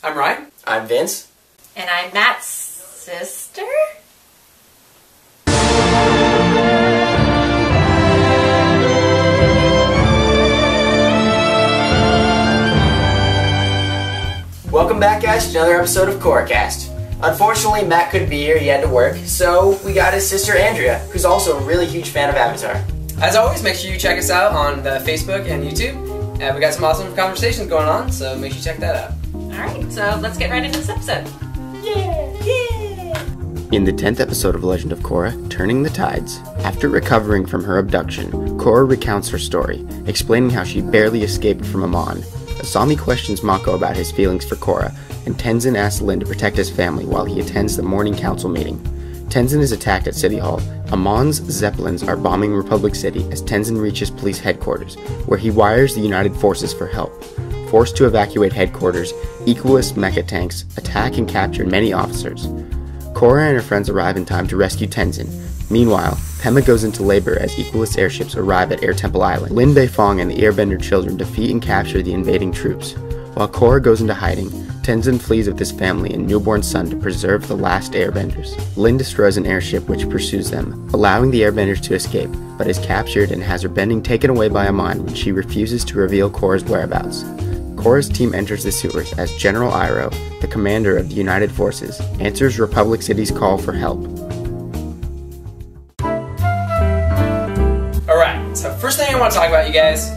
I'm Ryan. I'm Vince. And I'm Matt's sister? Welcome back, guys, to another episode of Korracast. Unfortunately, Matt couldn't be here, he had to work, so we got his sister Andrea, who's also a really huge fan of Avatar. As always, make sure you check us out on the Facebook and YouTube. We got some awesome conversations going on, so make sure you check that out. Alright, so let's get right into this episode. In the 10th episode of Legend of Korra, Turning the Tides, after recovering from her abduction, Korra recounts her story, explaining how she barely escaped from Amon. Asami questions Mako about his feelings for Korra, and Tenzin asks Lin to protect his family while he attends the morning council meeting. Tenzin is attacked at City Hall. Amon's Zeppelins are bombing Republic City as Tenzin reaches police headquarters, where he wires the United Forces for help. Forced to evacuate headquarters, Equalist mecha tanks attack and capture many officers. Korra and her friends arrive in time to rescue Tenzin. Meanwhile, Pema goes into labor as Equalist airships arrive at Air Temple Island. Lin Beifong and the Airbender children defeat and capture the invading troops. While Korra goes into hiding, Tenzin flees with his family and newborn son to preserve the last Airbenders. Lin destroys an airship which pursues them, allowing the Airbenders to escape, but is captured and has her bending taken away by Amon when she refuses to reveal Korra's whereabouts. Korra's team enters the sewers as General Iroh, the commander of the United Forces, answers Republic City's call for help. Alright, so first thing I want to talk about, you guys,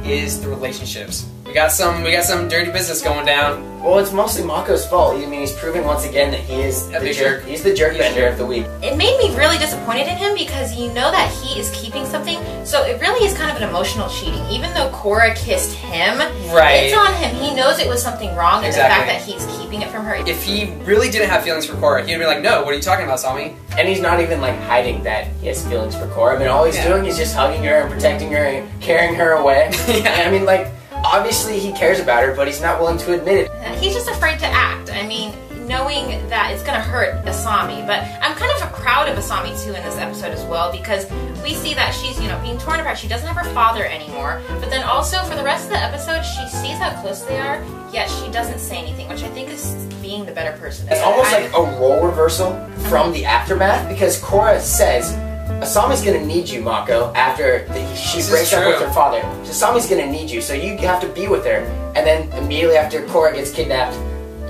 is the relationships. We got some dirty business going down. Well, it's mostly Mako's fault. I mean, he's proving once again that he is the jerk. He's the jerk bender of the week. It made me really disappointed in him because you know that he is keeping something, so it really is kind of an emotional cheating. Even though Korra kissed him, right, it's on him. He knows it was something wrong, and the fact that he's keeping it from her. If he really didn't have feelings for Korra, he'd be like, no, what are you talking about, Sami? And he's not even like hiding that he has feelings for Korra. I mean, all he's doing is just hugging her and protecting her and carrying her away. Yeah. And I mean, like, obviously he cares about her, but he's not willing to admit it. He's just afraid to act. I mean, knowing that it's going to hurt Asami. But I'm kind of proud of Asami, too, in this episode as well, because we see that she's, being torn apart. She doesn't have her father anymore. But then also, for the rest of the episode, she sees how close they are, yet she doesn't say anything, which I think is being the better person. It's almost like a role reversal from the aftermath, because Korra says, Asami's gonna need you, Mako, after she breaks up with her father. Asami's gonna need you, so you have to be with her. And then immediately after Korra gets kidnapped,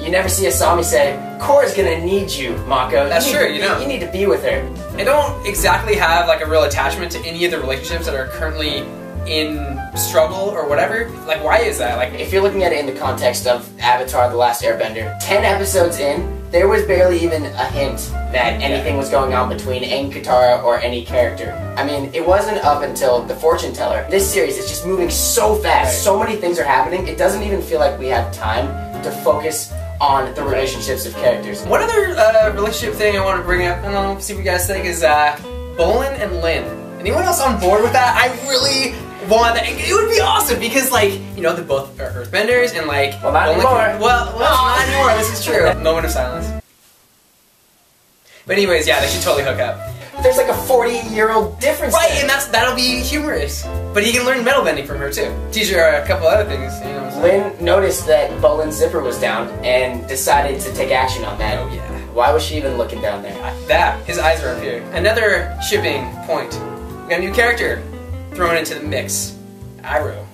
you never see Asami say, Korra's gonna need you, Mako. That's true, You need to be with her. I don't exactly have like a real attachment to any of the relationships that are currently in struggle or whatever. Like, why is that? Like, if you're looking at it in the context of Avatar: The Last Airbender, 10 episodes in, there was barely even a hint that anything was going on between Aang, Katara, or any character. I mean, it wasn't up until The Fortune Teller. This series is just moving so fast. So many things are happening. It doesn't even feel like we have time to focus on the relationships of characters. One other relationship thing I want to bring up, I don't know, see what you guys think, is Bolin and Lin. Anyone else on board with that? I really want that. It would be awesome because, like, they both are earthbenders and, like... Well, not anymore. Well, not anymore, this is true. Moment of silence. But anyways, yeah, they should totally hook up. There's like a 40-year-old difference. Right, there. and that'll be humorous. But he can learn metal bending from her, too. Teach her a couple other things, Lin noticed that Bolin's zipper was down and decided to take action on that. Oh, yeah. Why was she even looking down there? His eyes are up here. Another shipping point. We got a new character thrown into the mix. Iroh.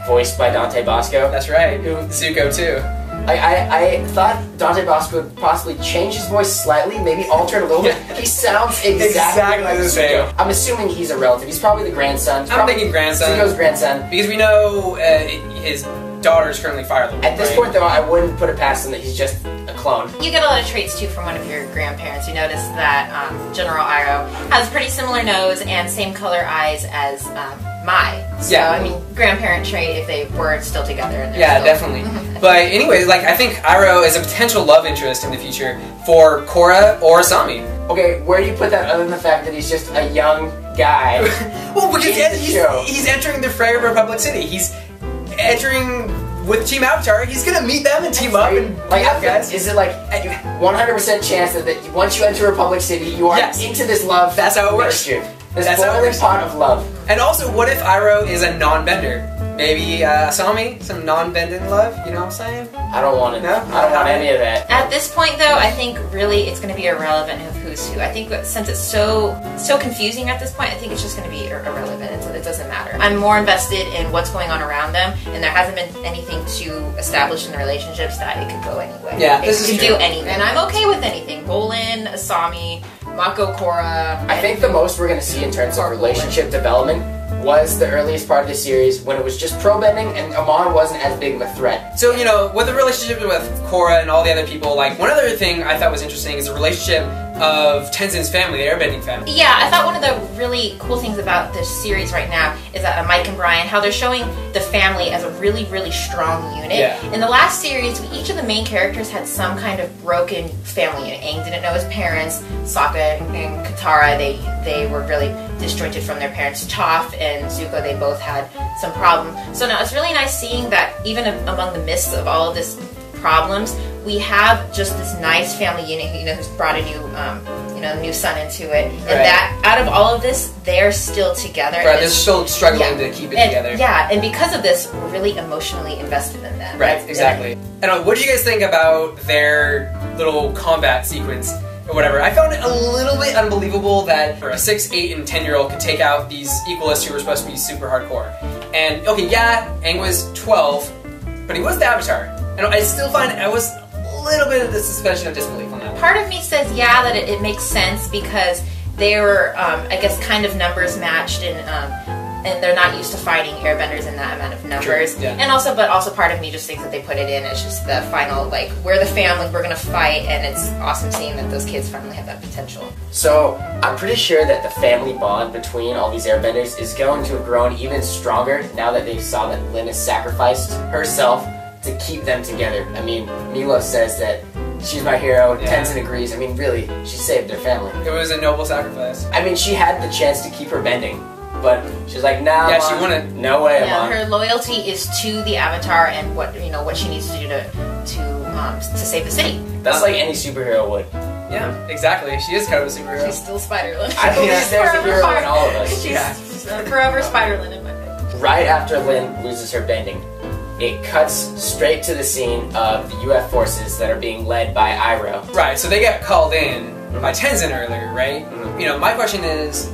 Voiced by Dante Bosco. That's right. Zuko, too. I thought Dante Bosco would possibly change his voice slightly, maybe alter it a little bit. He sounds exactly like the same. I'm assuming he's a relative. He's probably the grandson. I'm thinking grandson. Zuko's grandson. Because we know his daughter is currently Fire Lord. At this point, though, I wouldn't put it past him that he's just a clone. You get a lot of traits, too, from one of your grandparents. You notice that General Iroh has a pretty similar nose and same color eyes as Mai. So, yeah. I mean, grandparent trait if they were still together. Yeah, definitely. But anyways, like, I think Iroh is a potential love interest in the future for Korra or Asami. Okay, where do you put that other than the fact that he's just a young guy? Well, because he's entering the fray of Republic City. He's entering with Team Avatar. He's gonna meet them and team up and like, guys. Is it like 100% chance that once you enter Republic City, you are into this love? That's how it works. This boiling pot of love. And also, what if Iroh is a non-bender? Maybe Asami, some non-bending love, you know what I'm saying? I don't want it. No? I don't want any of that. At this point, though, I think really it's going to be irrelevant of who's who. I think that since it's so confusing at this point, I think it's just going to be irrelevant. It doesn't matter. I'm more invested in what's going on around them, and there hasn't been anything to establish in the relationships that it could go anyway. Yeah, it could do anything, and I'm okay with anything. Bolin, Asami, Mako, Korra. I think the most we're going to see in terms of relationship development was the earliest part of the series when it was just pro-bending and Amon wasn't as big of a threat. So, you know, with the relationship with Korra and all the other people, like, one other thing I thought was interesting is the relationship of Tenzin's family, the airbending family. Yeah, I thought one of the really cool things about this series right now is that Mike and Brian, how they're showing the family as a really, really strong unit. Yeah. In the last series, each of the main characters had some kind of broken family unit. Aang didn't know his parents. Sokka and Katara, they were really disjointed from their parents. Toph and Zuko, they both had some problem. So now it's really nice seeing that even among the midst of all of this problems, we have just this nice family unit, you know, who's brought a new son into it, and that out of all of this, they're still together. Right, they're still struggling to keep it together. Yeah, and because of this, we're really emotionally invested in them. Right, exactly. And what do you guys think about their little combat sequence or whatever? I found it a little bit unbelievable that a 6, 8, and 10-year-old could take out these equalists who were supposed to be super hardcore. And okay, yeah, Aang was 12, but he was the Avatar. And I still find I was a little bit of the suspension of disbelief on that. Part of me says, yeah, that it makes sense because they were, I guess, kind of numbers matched, and they're not used to fighting airbenders in that amount of numbers. True, yeah. And also part of me just thinks that they put it in. It's just the final, like, we're the family, we're gonna fight, and it's awesome seeing that those kids finally have that potential. So I'm pretty sure that the family bond between all these airbenders is going to have grown even stronger now that they saw that Lin has sacrificed herself to keep them together. I mean, Milo says that she's my hero, Tenzin agrees. I mean, really, she saved their family. It was a noble sacrifice. I mean, she had the chance to keep her bending, but she's like, nah, yeah, Mom, she wanted. no way, Yeah, Mom. her loyalty is to the Avatar and what she needs to do to save the city. That's like any superhero would. Yeah, exactly. She is kind of a superhero. She's still Spider-Lin. I believe there's a hero in all of us. She's forever Spider-Lin in my opinion. Right after Lin loses her bending, it cuts straight to the scene of the UF forces that are being led by Iroh. Right, so they got called in by Tenzin earlier, right? You know, my question is,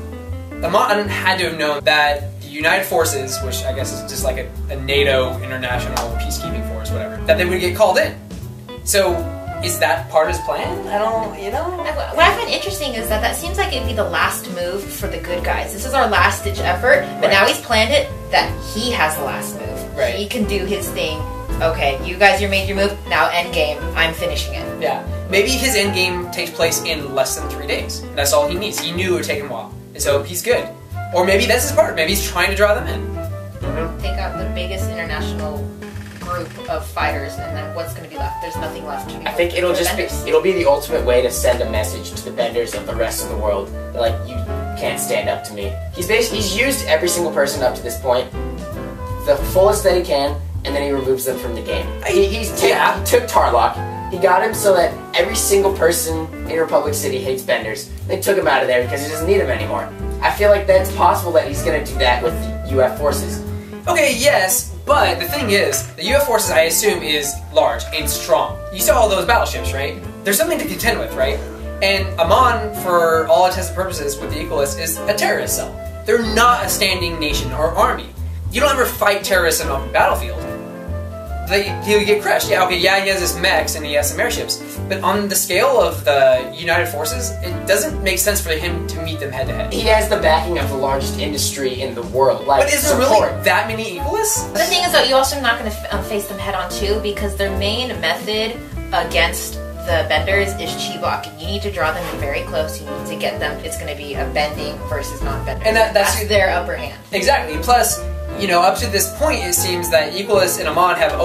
Amon had to have known that the United Forces, which I guess is just like a NATO international peacekeeping force, whatever, that they would get called in. So, is that part of his plan? I don't, you know? What I find interesting is that seems like it'd be the last move for the good guys. This is our last ditch effort, but now he's planned it that he has the last move. Right. He can do his thing. Okay, you guys, you made your move. Now end game. I'm finishing it. Yeah. Maybe his end game takes place in less than 3 days. That's all he needs. He knew it would take him a while. And so he's good. Or maybe that's his part. Maybe he's trying to draw them in. Take out the biggest international group of fighters, and then what's going to be left? There's nothing left to be. I think it'll be the ultimate way to send a message to the benders of the rest of the world. They're like, you can't stand up to me. He's used every single person up to this point the fullest that he can, and then he removes them from the game. He took Tarlock. He got him so that every single person in Republic City hates benders. They took him out of there because he doesn't need them anymore. I feel like that's possible that he's going to do that with the UF forces. Okay, yes, but the thing is, the UF forces, I assume, is large and strong. You saw all those battleships, right? There's something to contend with, right? And Amon, for all intents and purposes, with the Equalists, is a terrorist cell. They're not a standing nation or army. You don't ever fight terrorists on a battlefield. He'll get crushed. Yeah, okay, yeah, he has his mechs and he has some airships, but on the scale of the United Forces, it doesn't make sense for him to meet them head to head. He has the backing of the largest industry in the world. Like, but is there really that many Equalists? The thing is, though, you're also not going to face them head on too, because their main method against the benders is Chibok, and you need to draw them in very close. You need to get them. It's going to be a bending versus non-bending, and that's their upper hand. Exactly. Plus, you know, up to this point, it seems that Equalists and Amon have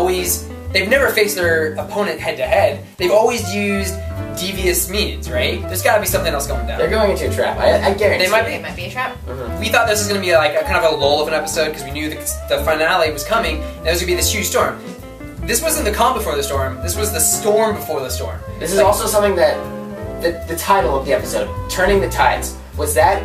they've never faced their opponent head to head. They've always used devious means, right? There's got to be something else going down. They're going into a trap. I guarantee. It might be a trap. We thought this was going to be like a kind of a lull of an episode because we knew the finale was coming, and it was going to be this huge storm. This wasn't the calm before the storm. This was the storm before the storm. This is also something that the title of the episode, "Turning the Tides," was that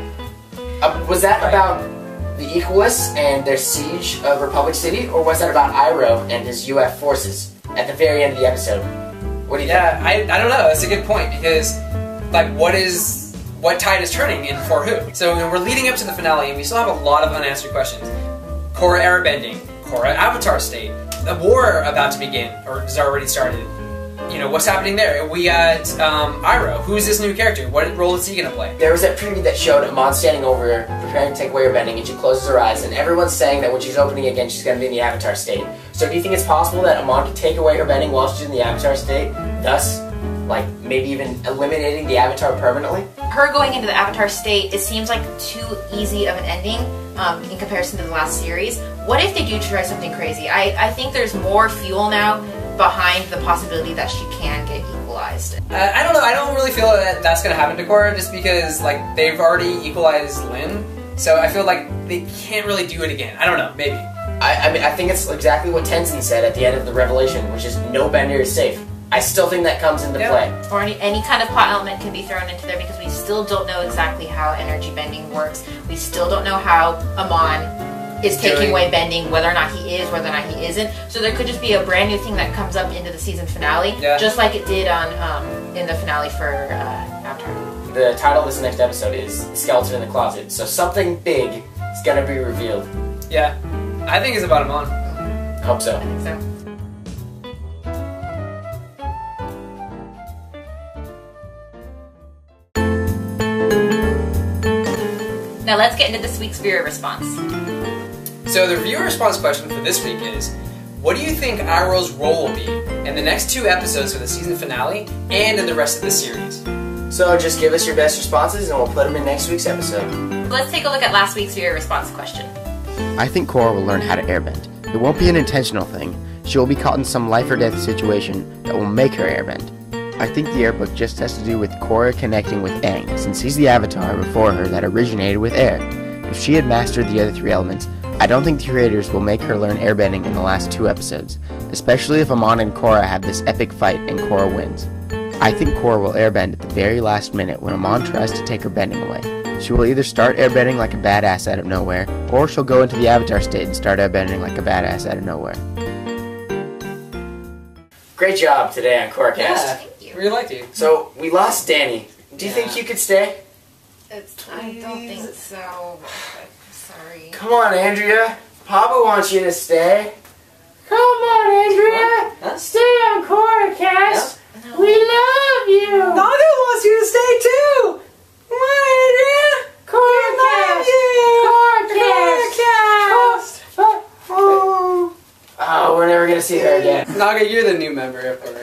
about the Equalists and their siege of Republic City, or was that about Iroh and his UF forces at the very end of the episode? What do you think? I don't know. That's a good point because, like, what tide is turning and for who? So we're leading up to the finale and we still have a lot of unanswered questions. Korra airbending, Korra avatar state, a war about to begin or has already started. You know, what's happening there? We got Iroh. Who's this new character? What role is he gonna play? There was that preview that showed Amon standing over, preparing to take away her bending, and she closes her eyes, and everyone's saying that when she's opening again, she's gonna be in the Avatar state. So do you think it's possible that Amon can take away her bending while she's in the Avatar state, thus, like, maybe even eliminating the Avatar permanently? Her going into the Avatar state, it seems like too easy of an ending in comparison to the last series. What if they do try something crazy? I think there's more fuel now behind the possibility that she can get equalized. I don't know. I don't really feel that that's going to happen to Korra just because, like, they've already equalized Lin. So I feel like they can't really do it again. I don't know. Maybe. I mean, I think it's exactly what Tenzin said at the end of the Revelation, which is no bender is safe. I still think that comes into play. Or any kind of plot element can be thrown into there because we still don't know exactly how energy bending works. We still don't know how Amon is taking away bending, whether or not he is, whether or not he isn't. So there could just be a brand new thing that comes up into the season finale, just like it did on in the finale for Avatar. The title of this next episode is Skeleton in the Closet, so something big is gonna be revealed. Yeah, I think it's about Amon. I hope so. I think so. Now let's get into this week's viewer response. So the viewer response question for this week is, what do you think Iroh's role will be in the next 2 episodes for the season finale and in the rest of the series? So just give us your best responses and we'll put them in next week's episode. Let's take a look at last week's viewer response question. I think Korra will learn how to airbend. It won't be an intentional thing. She will be caught in some life or death situation that will make her airbend. I think the airbook just has to do with Korra connecting with Aang, since he's the avatar before her that originated with air. If she had mastered the other 3 elements, I don't think the creators will make her learn airbending in the last 2 episodes, especially if Amon and Korra have this epic fight and Korra wins. I think Korra will airbend at the very last minute when Amon tries to take her bending away. She will either start airbending like a badass out of nowhere, or she'll go into the avatar state and start airbending like a badass out of nowhere. Great job today on Korracast. Yeah, Thank you. really liked you. So, we lost Danny. Do you think you could stay? I don't think so. Sorry. Come on, Andrea. Papa wants you to stay. Come on, Andrea. Huh? Stay on Korracast. No. We love you. Naga wants you to stay too! Come on, Andrea! Korracast. Korracast. Oh, we're never gonna see her again. Naga, you're the new member, of course.